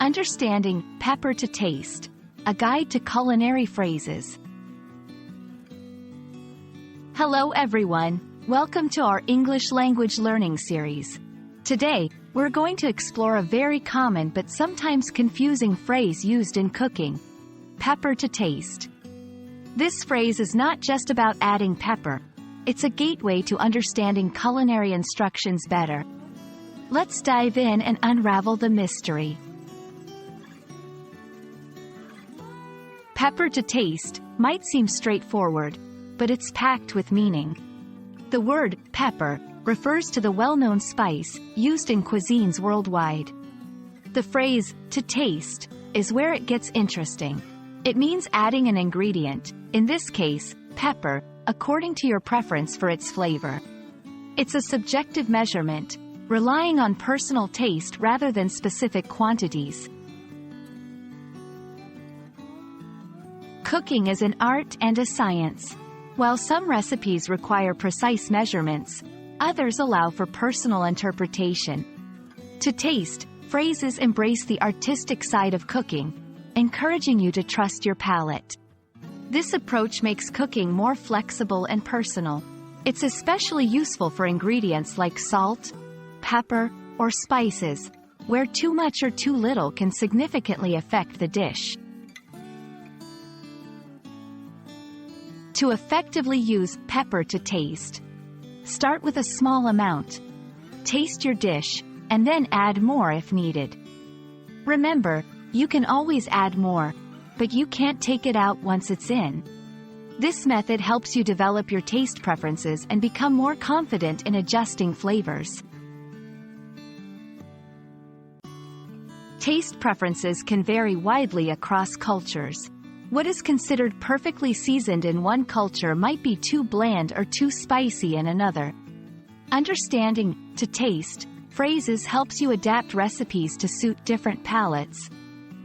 Understanding pepper to taste, a guide to culinary phrases. Hello everyone, welcome to our English language learning series. Today, we're going to explore a very common but sometimes confusing phrase used in cooking. Pepper to taste. This phrase is not just about adding pepper. It's a gateway to understanding culinary instructions better. Let's dive in and unravel the mystery. Pepper to taste might seem straightforward, but it's packed with meaning. The word pepper refers to the well-known spice used in cuisines worldwide. The phrase to taste is where it gets interesting. It means adding an ingredient, in this case, pepper, according to your preference for its flavor. It's a subjective measurement, relying on personal taste rather than specific quantities. Cooking is an art and a science. While some recipes require precise measurements, others allow for personal interpretation. To taste, phrases embrace the artistic side of cooking, encouraging you to trust your palate. This approach makes cooking more flexible and personal. It's especially useful for ingredients like salt, pepper, or spices, where too much or too little can significantly affect the dish. To effectively use pepper to taste, start with a small amount. Taste your dish, and then add more if needed. Remember, you can always add more, but you can't take it out once it's in. This method helps you develop your taste preferences and become more confident in adjusting flavors. Taste preferences can vary widely across cultures. What is considered perfectly seasoned in one culture might be too bland or too spicy in another. Understanding to taste phrases helps you adapt recipes to suit different palates,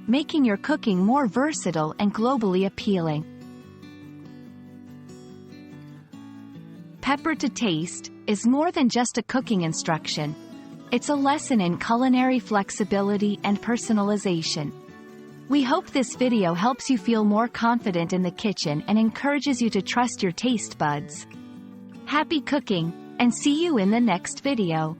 making your cooking more versatile and globally appealing. Pepper to taste is more than just a cooking instruction. It's a lesson in culinary flexibility and personalization. We hope this video helps you feel more confident in the kitchen and encourages you to trust your taste buds. Happy cooking, and see you in the next video.